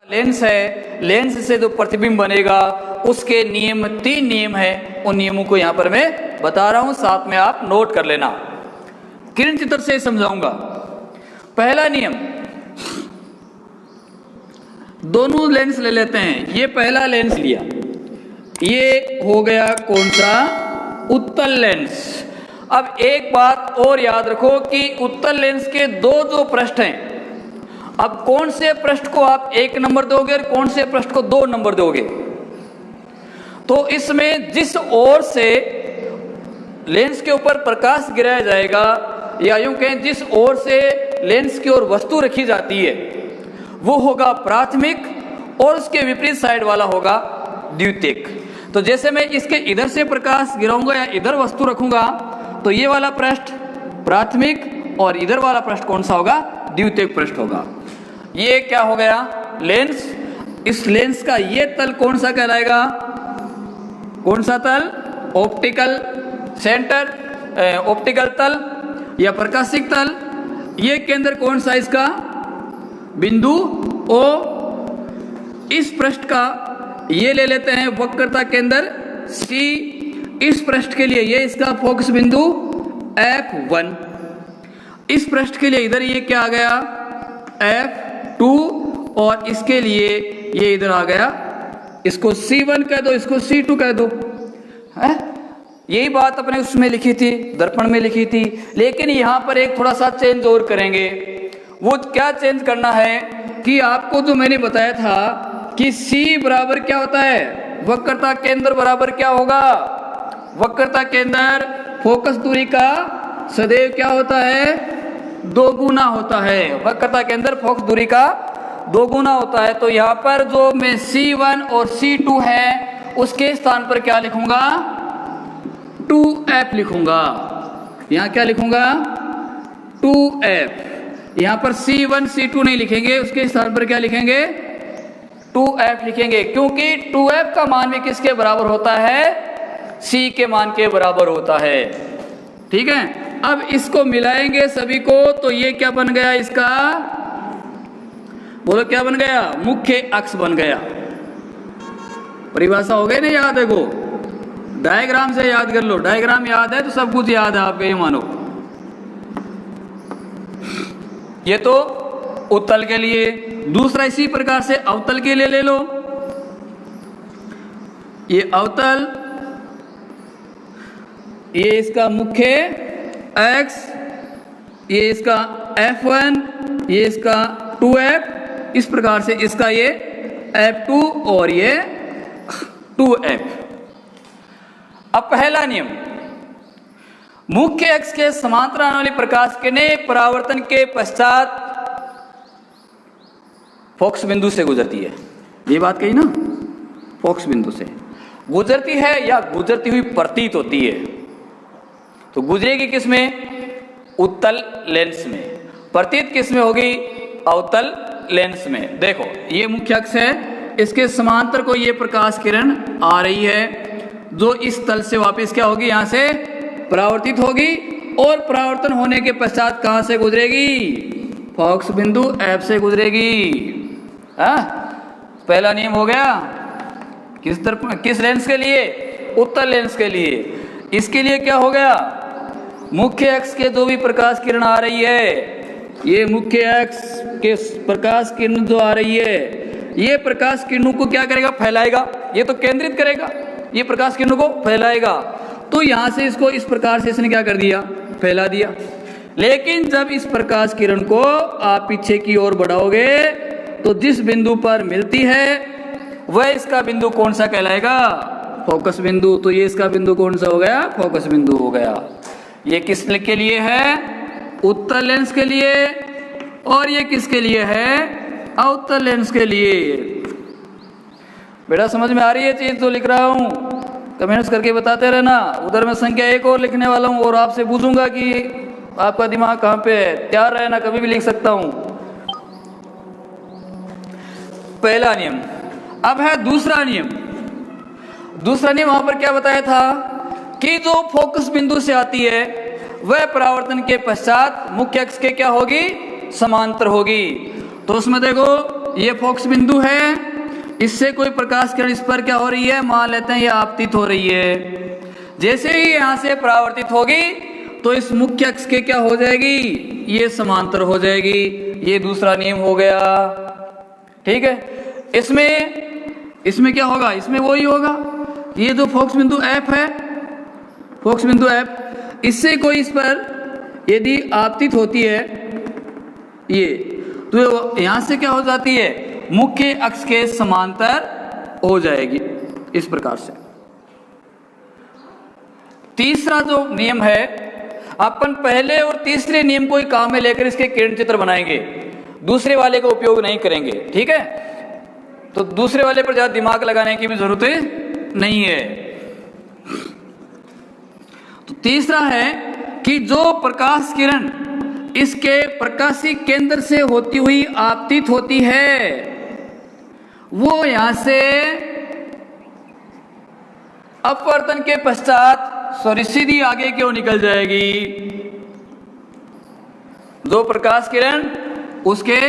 Lens है, lens से जो प्रतिबिंब बनेगा उसके नियम 3 नियम है। उन नियमों को यहाँ पर मैं बता रहा हूँ, साथ में आप नोट कर लेना। किरण चित्र से समझाऊंगा। पहला नियम, दोनों लेंस ले लेते हैं। ये पहला लेंस लिया, ये हो गया कौन सा? उत्तल लेंस। अब एक बात और याद रखो कि उत्तल लेंस के दो जो पृष्ठ हैं, अब कौन से पृष्ठ को आप 1 नंबर दोगे और कौन से पृष्ठ को 2 नंबर दोगे? तो इसमें जिस ओर से लेंस के ऊपर प्रकाश गिराया जाएगा, या यूं कहें जिस ओर से लेंस की ओर वस्तु रखी जाती है, वो होगा प्राथमिक, और उसके विपरीत साइड वाला होगा द्वितीयक। तो जैसे मैं इसके इधर से प्रकाश गिराऊंगा या इधर वस्तु रखूंगा, तो ये वाला पृष्ठ प्राथमिक और इधर वाला पृष्ठ कौन सा होगा? द्वितीयक पृष्ठ होगा। ये क्या हो गया? लेंस। इस लेंस का ये तल कौन सा कहलाएगा? कौन सा तल? ऑप्टिकल सेंटर, ऑप्टिकल तल या प्रकाशिक तल। ये केंद्र कौन सा इसका? बिंदु O। इस पृष्ठ का ये ले लेते हैं वक्रता केंद्र C। इस पृष्ठ के लिए ये इसका फोकस बिंदु F1। इस पृष्ठ के लिए इधर ये क्या आ गया? F2, और इसके लिए ये इधर आ गया, इसको C1 कह दो, इसको C2 कह दो। है यही बात अपने उसमें लिखी थी, दर्पण में लिखी थी, लेकिन यहाँ पर एक थोड़ा सा चेंज और करेंगे। वो क्या चेंज करना है कि आपको जो मैंने बताया था कि C बराबर क्या होता है? वक्रता केंद्र बराबर क्या होगा? वक्रता केंद्र फोकस दूरी का सदैव क्या होता है? 2 गुना होता है। वक्रता केंद्र फोकस दूरी का 2 गुना होता है। तो यहाँ पर जो मैं C1 और C2 है, उसके स्थान पर क्या लिखूंगा? 2F लिखूंगा। यहाँ क्या लिखूंगा? 2F। यहाँ पर C1 C2 नहीं लिखेंगे, उसके स्थान पर क्या लिखेंगे? 2F लिखेंगे, क्योंकि 2F का मान भी किसके बराबर होता है? C के मान के बराबर होता है। ठीक है, अब इसको मिलाएंगे सभी को, तो ये क्या बन गया इसका? बोलो क्या बन गया? मुख्य अक्ष बन गया। परिभाषा हो गई ना याद है? को डायग्राम से याद कर लो। डायग्राम याद है तो सब कुछ याद है आपको, ये मानो। ये तो उत्तल के लिए। दूसरा इसी प्रकार से अवतल के लिए ले लो। ये अवतल, ये इसका मुख्य X, ये इसका F1, ये इसका 2F, इस प्रकार से इसका ये F2 और ये 2F। अब पहला नियम, मुख्य अक्ष के समांतर आने वाली प्रकाश किरणें परावर्तन के पश्चात फोकस बिंदु से गुजरती है। ये बात कही ना, फोकस बिंदु से गुजरती है या गुजरती हुई प्रतीत होती है। तो गुजरेगी किस में? उत्तल लेंस में। प्रतीत किस में होगी? अवतल लेंस में। देखो ये मुख्य अक्ष है, इसके समांतर को ये प्रकाश किरण आ रही है, जो इस तल से वापस क्या होगी? यहाँ से परावर्तित होगी, और परावर्तन होने के पश्चात कहाँ से गुजरेगी? फोकस बिंदु F से गुजरेगी। पहला नियम हो गया। किस लेंस के लिए? उत्तल लेंस के लिए। इसके लिए क्या हो गया? मुख्य अक्ष के जो भी प्रकाश किरण आ रही है, ये मुख्य अक्ष के प्रकाश किरण जो आ रही है, ये प्रकाश किरणों को क्या करेगा? फैलाएगा। ये तो केंद्रित करेगा, ये प्रकाश किरणों को फैलाएगा। तो यहां से इसको इस प्रकार से इसने क्या कर दिया? फैला दिया। लेकिन जब इस प्रकाश किरण को आप पीछे की ओर बढ़ाओगे, तो जिस बिंदु पर मिलती है वह इसका बिंदु कौन सा कहलाएगा? फोकस बिंदु। तो ये इसका बिंदु कौन सा हो गया? फोकस बिंदु हो गया। ये किस के लिए है? उत्तल लेंस के लिए। और ये किसके लिए है? अवतल लेंस के लिए। बेटा समझ में आ रही है चीज जो लिख रहा हूं? कमेंट्स करके बताते रहना। उधर मैं संख्या 1 और लिखने वाला हूं, और आपसे पूछूंगा कि आपका दिमाग कहाँ पे है। तैयार रहना, कभी भी लिख सकता हूं। पहला नियम। अब है दूसरा नियम। दूसरा नियम वहां पर क्या बताया था कि जो फोकस बिंदु से आती है वह परावर्तन के पश्चात मुख्य अक्ष के क्या होगी? समांतर होगी। तो उसमें देखो ये फोकस बिंदु है, इससे कोई प्रकाश किरण इस पर क्या हो रही है, मान लेते हैं ये आपतित हो रही है। जैसे ही यहां से परावर्तित होगी तो इस मुख्य अक्ष के क्या हो जाएगी, ये समांतर हो जाएगी। ये दूसरा नियम हो गया। ठीक है, इसमें क्या होगा, इसमें वही होगा। ये जो फोकस बिंदु F है, फोकस बिंदु F, इससे कोई इस पर यदि आपतित होती है ये, तो यहां से क्या हो जाती है, मुख्य अक्ष के समांतर हो जाएगी इस प्रकार से। तीसरा जो नियम है, अपन पहले और तीसरे नियम को ही काम में लेकर इसके किरण चित्र बनाएंगे, दूसरे वाले का उपयोग नहीं करेंगे। ठीक है, तो दूसरे वाले पर ज्यादा दिमाग लगाने की भी जरूरत नहीं है। तो तीसरा है कि जो प्रकाश किरण इसके प्रकाशी केंद्र से होती हुई आपतित होती है, वो यहां से अपवर्तन के पश्चात सीधी आगे क्यों निकल जाएगी। जो प्रकाश किरण उसके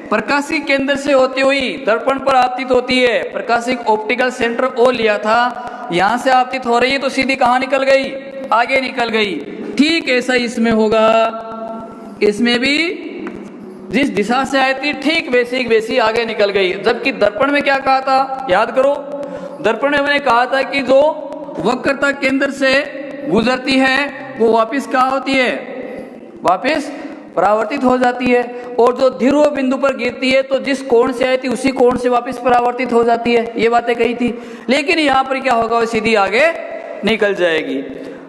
प्रकाशी केंद्र से होती हुई दर्पण पर आपतित होती है, प्रकाशिक ऑप्टिकल सेंटर ओ लिया था, यहां से आपतित हो रही है, तो सीधी कहां निकल गई, आगे निकल गई। ठीक ऐसा इसमें होगा, इसमें भी जिस दिशा से आई थी ठीक वैसी आगे निकल गई। जबकि दर्पण में क्या कहा था, याद करो, दर्पण में मैंने कहा था कि जो वक्रता केंद्र से गुजरती है वो वापस कहाँ होती है, वापस परावर्तित हो जाती है। और जो ध्रुव बिंदु पर गिरती है तो जिस कोण से आई थी उसी कोण से वापस परावर्तित हो जाती है। ये बातें कही थी, लेकिन यहाँ पर क्या होगा, वो सीधी आगे निकल जाएगी।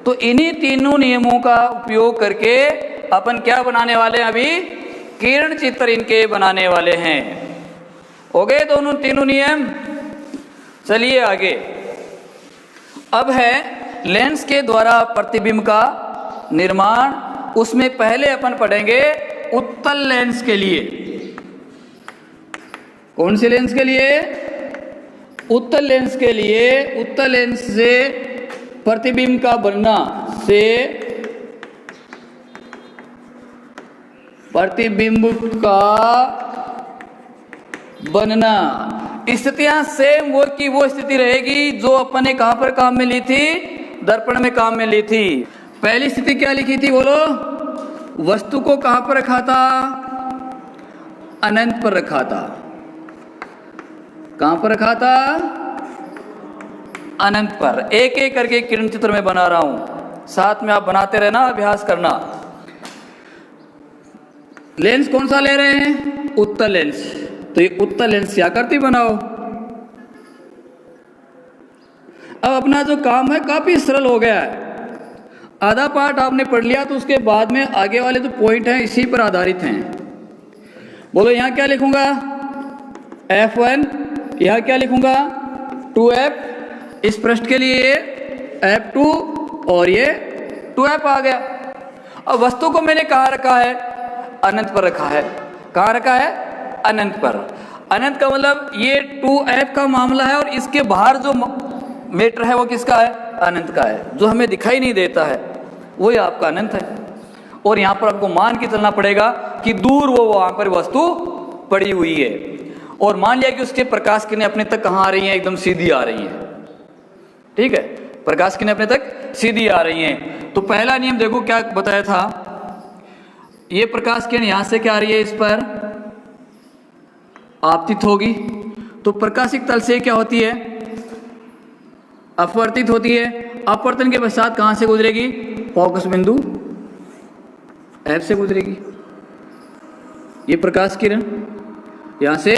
तो इन्हीं तीनों नियमों का उपयोग करके अपन क्या बनाने वाले हैं, अभी किरण चित्र इनके बनाने वाले हैं। हो गए दोनों तीनों नियम। चलिए आगे, अब है लेंस के द्वारा प्रतिबिंब का निर्माण। उसमें पहले अपन पढ़ेंगे उत्तल लेंस के लिए। कौन से लेंस के लिए, उत्तल लेंस के लिए। उत्तल लेंस से प्रतिबिंब का बनना, से प्रतिबिंब का बनना, स्थितियां सेम वो की वो स्थिति रहेगी जो अपन ने कहां पर काम में ली थी, दर्पण में काम में ली थी। पहली स्थिति क्या लिखी थी, बोलो, वस्तु को कहां पर रखा था, अनंत पर रखा था। कहां पर रखा था, अनंत पर। एक एक करके किरण चित्र में बना रहा हूं, साथ में आप बनाते रहना, अभ्यास करना। लेंस कौन सा ले रहे हैं, उत्तल लेंस। तो ये उत्तल लेंस क्या करती, बनाओ। अब अपना जो काम है काफी सरल हो गया है। आधा पार्ट आपने पढ़ लिया, तो उसके बाद में आगे वाले जो पॉइंट हैं इसी पर आधारित हैं। बोलो, यहां क्या लिखूंगा, F1, यहां क्या लिखूंगा, 2F, इस पृष्ठ के लिए F2, और ये 2F आ गया। अब वस्तु को मैंने कहाँ रखा है, अनंत पर रखा है। कहाँ रखा है, अनंत पर। अनंत का मतलब ये 2F का मामला है, और इसके बाहर जो मीटर है वो किसका है, अनंत का है। जो हमें दिखाई नहीं देता है वही आपका अनंत है। और यहाँ पर आपको मान के चलना पड़ेगा कि दूर वो वहां पर वस्तु पड़ी हुई है। और मान लिया कि उसके प्रकाश किरणें अपने तक कहाँ आ रही हैं, एकदम सीधी आ रही हैं। ठीक है, प्रकाश किरणें अपने तक सीधी आ रही हैं। तो पहला नियम देखो क्या बताया था, ये प्रकाश किरण यहां से क्या आ रही है, इस पर आपतित होगी, तो प्रकाशिक तल से क्या होती है, अपवर्तित होती है। अपवर्तन के पश्चात कहां से गुजरेगी, फोकस बिंदु F से गुजरेगी। ये प्रकाश किरण यहां से,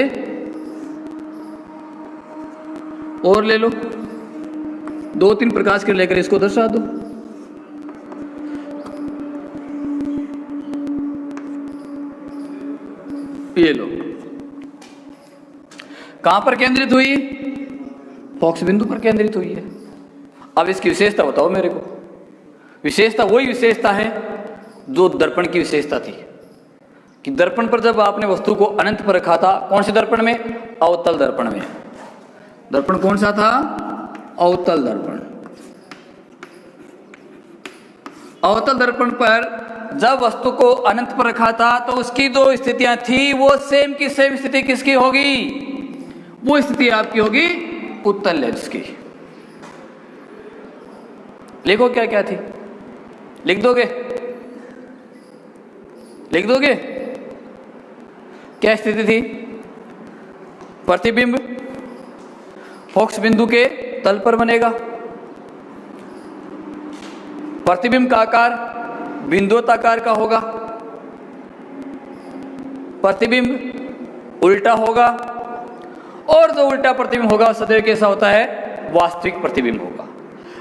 और ले लो 2-3 प्रकाश किरण लेकर इसको दर्शा दो। ये लो, कहां पर केंद्रित हुई, फोकस बिंदु पर केंद्रित हुई है। अब इसकी विशेषता बताओ मेरे को। विशेषता वही विशेषता है जो दर्पण की विशेषता थी, कि दर्पण पर जब आपने वस्तु को अनंत पर रखा था, कौन से दर्पण में, अवतल दर्पण में। दर्पण कौन सा था, अवतल दर्पण। अवतल दर्पण पर जब वस्तु को अनंत पर रखा था तो उसकी दो स्थितियां थी, वो सेम की सेम स्थिति किसकी होगी? वो स्थिति आपकी होगी उत्तल लेंस की। लिखो क्या क्या थी, लिख दोगे? लिख दोगे? क्या स्थिति थी? प्रतिबिंब फोकस बिंदु के तल पर बनेगा, प्रतिबिंब का आकार बिंदुआकार का होगा, प्रतिबिंब उल्टा होगा, और जो उल्टा प्रतिबिंब होगा सदैव कैसा होता है? वास्तविक प्रतिबिंब होगा।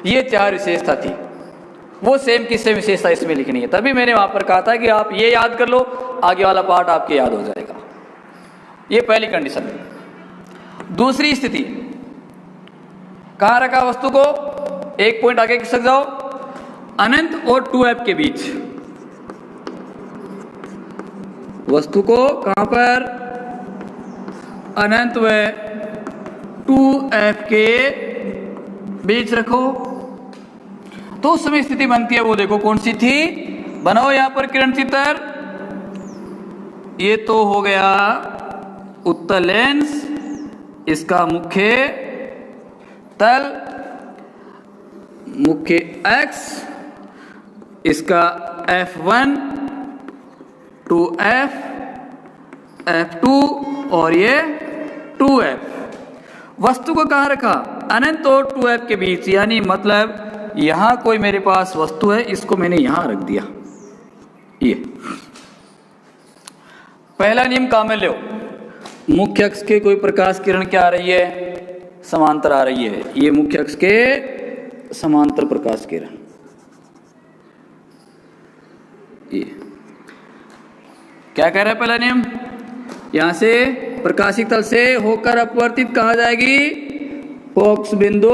ये चार विशेषता थी, वो सेम की सेम विशेषता इसमें लिखनी है। तभी मैंने वहां पर कहा था कि आप ये याद कर लो, आगे वाला पार्ट आपके याद हो जाएगा। ये पहली कंडीशन है। दूसरी स्थिति, कहां रखा वस्तु को? एक पॉइंट आगे खिसक जाओ, अनंत और 2f के बीच। वस्तु को कहां पर? अनंत व 2f के बीच रखो। तो उस समय स्थिति बनती है, वो देखो कौन सी थी? बनाओ यहां पर किरण चित्र। ये तो हो गया उत्तल लेंस, इसका मुख्य तल, मुख्य x, इसका f1 2f f2 और ये 2f। वस्तु को कहां रखा? अनंत और 2f के बीच, यानी मतलब यहां कोई मेरे पास वस्तु है, इसको मैंने यहां रख दिया। ये पहला नियम काम में लो। मुख्य अक्ष के कोई प्रकाश किरण क्या आ रही है? समांतर आ रही है। ये मुख्य अक्ष के समांतर प्रकाश किरण, ये क्या कह रहा है पहला नियम? यहां से प्रकाशिक तल से होकर अपवर्तित कहा जाएगी? फोकस बिंदु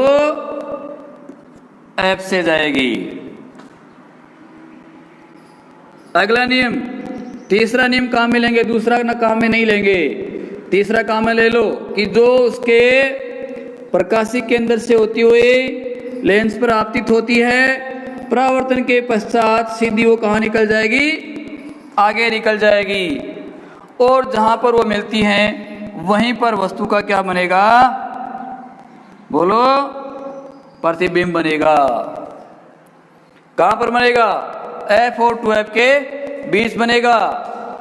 F से जाएगी। अगला नियम, तीसरा नियम काम में लेंगे, दूसरा ना काम में नहीं लेंगे। तीसरा काम में ले लो कि जो उसके प्रकाशिक केंद्र से होती हुई लेंस पर आपतित होती है, परावर्तन के पश्चात सीधी वो कहाँ निकल जाएगी? आगे निकल जाएगी, और जहां पर वो मिलती हैं वहीं पर वस्तु का क्या बनेगा? बोलो, प्रतिबिंब बनेगा। कहां पर बनेगा? F और 2F के बीच बनेगा।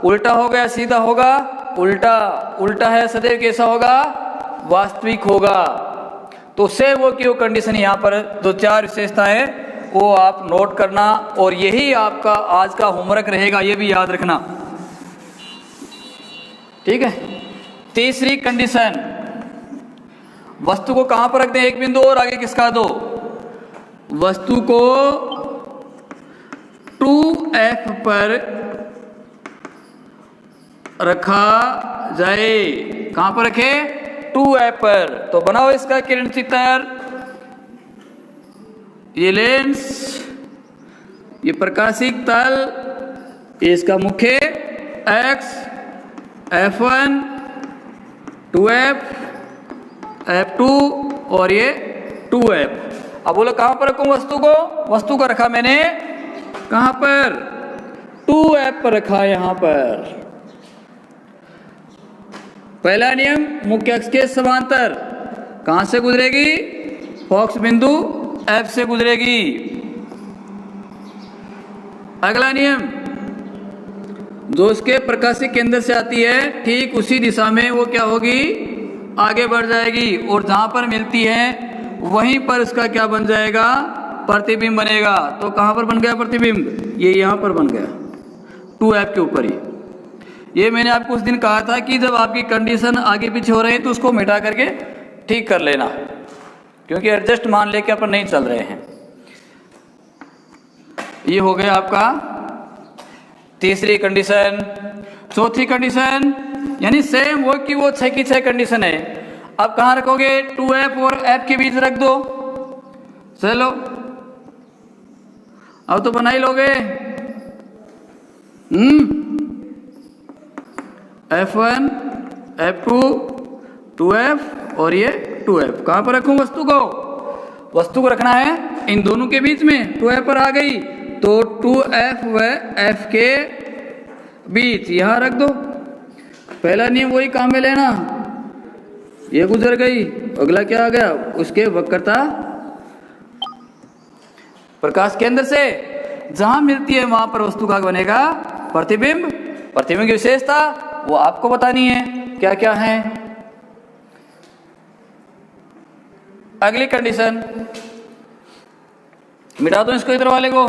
उल्टा हो गया, सीधा होगा? उल्टा। उल्टा है सदैव कैसा होगा? वास्तविक होगा। तो से वो की वो कंडीशन यहां पर जो चार विशेषता है वो आप नोट करना, और यही आपका आज का होमवर्क रहेगा, ये भी याद रखना, ठीक है। तीसरी कंडीशन, वस्तु को कहां पर रख दें? एक बिंदु और आगे किसका दो? वस्तु को 2f पर रखा जाए। कहां पर रखे? 2f पर। तो बनाओ इसका किरण चित्र। ये लेंस, ये प्रकाशिक तल, ये इसका मुख्य x, f1 2f f2 और ये 2f। अब बोलो कहां पर रखूं वस्तु को? वस्तु को रखा मैंने कहां पर? 2f पर रखा, यहां पर। पहला नियम, मुख्य अक्ष के समांतर कहां से गुजरेगी? फोकस बिंदु F से गुजरेगी। अगला नियम, जो उसके प्रकाशिक केंद्र से आती है ठीक उसी दिशा में वो क्या होगी? आगे बढ़ जाएगी, और जहां पर मिलती है वहीं पर उसका क्या बन जाएगा? प्रतिबिंब बनेगा। तो कहां पर बन गया प्रतिबिंब? ये यहां पर बन गया 2f के ऊपर ही। ये मैंने आपको उस दिन कहा था कि जब आपकी कंडीशन आगे पीछे हो रही है तो उसको मिटा करके ठीक कर लेना, क्योंकि एडजस्ट मान लेके अपन नहीं चल रहे हैं। ये हो गया आपका तीसरी कंडीशन। चौथी कंडीशन, यानी सेम वो की वो 6 की 6 कंडीशन है। अब कहां रखोगे? 2f और f के बीच रख दो। चलो अब तो बना ही लोगे। f1 f2 2f और ये 2f। कहां पर रखूं वस्तु को? वस्तु को रखना है इन दोनों के बीच में। 2f पर आ गई तो 2f व f के बीच यहां रख दो। पहला नियम वही काम में लेना, ये गुजर गई, अगला क्या आ गया, उसके वक्रता प्रकाश केंद्र से जहां मिलती है वहां पर वस्तु का बनेगा प्रतिबिंब। प्रतिबिंब की विशेषता वो आपको बतानी है क्या क्या है। अगली कंडीशन, मिटा दो इसको इधर वाले को।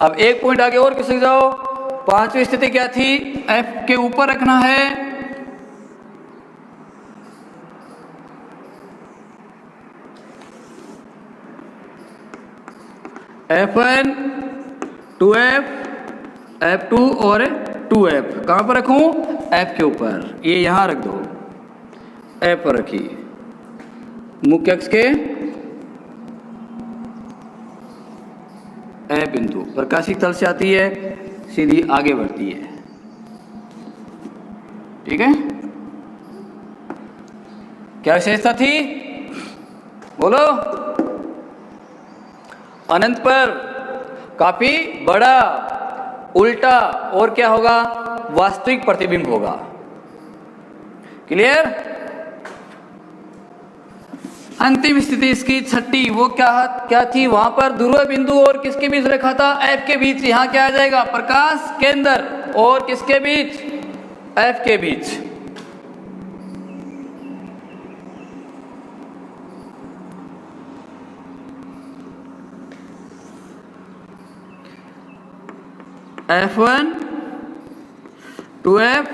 अब एक पॉइंट आगे और किसी जाओ। पांचवी स्थिति क्या थी, F के ऊपर रखना है, F1 2F F2 और 2F कहां पर रखूं, F के ऊपर, ये यहां रख दो, F पर रखिए, मुख्य अक्ष के F बिंदु प्रकाशीय तल से आती है, सीधी आगे बढ़ती है। ठीक है, क्या विशेषता थी बोलो, अनंत पर काफी बड़ा, उल्टा, और क्या होगा, वास्तविक प्रतिबिंब होगा। क्लियर। अंतिम स्थिति इसकी छठी, वो क्या थी, वहां पर ध्रुव बिंदु और किसके बीच रखा था, F के बीच। यहां क्या आ जाएगा, प्रकाश केंद्र और किसके बीच, F के बीच। F1 2F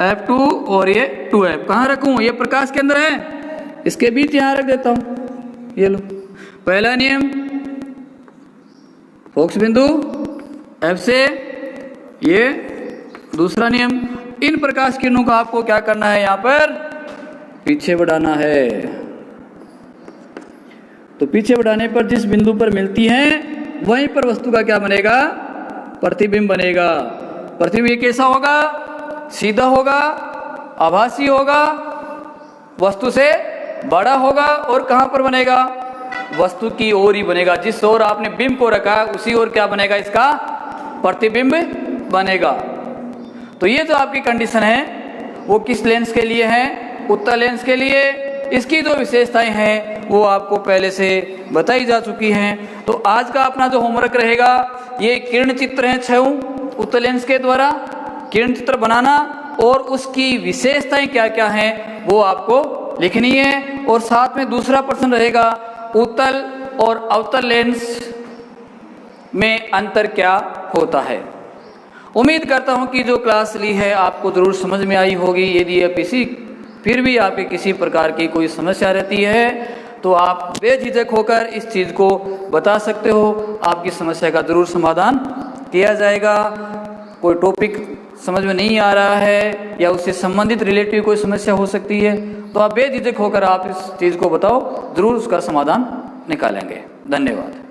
F2 और ये 2F कहाँ रखूं, ये प्रकाश केंद्र है, इसके बीच यहां रख देता हूं। ये लो, पहला नियम, फोकस बिंदु F से, ये दूसरा नियम, इन प्रकाश किरणों को आपको क्या करना है, यहां पर पीछे बढ़ाना है। तो पीछे बढ़ाने पर जिस बिंदु पर मिलती हैं वहीं पर वस्तु का क्या बनेगा, प्रतिबिंब बनेगा। प्रतिबिंब कैसा होगा, सीधा होगा, आभासी होगा, वस्तु से बड़ा होगा, और कहां पर बनेगा, वस्तु की ओर ही बनेगा। जिस ओर आपने बिंब को रखा उसी ओर क्या बनेगा, इसका प्रतिबिंब बनेगा। तो ये जो आपकी कंडीशन है वो किस लेंस के लिए है, उत्तल लेंस के लिए। इसकी जो विशेषताएं हैं वो आपको पहले से बताई जा चुकी हैं। तो आज का अपना जो होमवर्क रहेगा, ये किरण चित्र हैं 6 उत्तल लेंस के द्वारा किरण चित्र बनाना, और उसकी विशेषताएं क्या क्या हैं वो आपको लिखनी है। और साथ में दूसरा प्रश्न रहेगा, उत्तल और अवतल लेंस में अंतर क्या होता है। उम्मीद करता हूं कि जो क्लास ली है आपको जरूर समझ में आई होगी। यदि आप फिर भी आपके किसी प्रकार की कोई समस्या रहती है तो आप बेझिझक होकर इस चीज़ को बता सकते हो, आपकी समस्या का जरूर समाधान किया जाएगा। कोई टॉपिक समझ में नहीं आ रहा है या उससे संबंधित रिलेटिव कोई समस्या हो सकती है तो आप बेझिझक होकर आप इस चीज़ को बताओ, जरूर उसका समाधान निकालेंगे। धन्यवाद।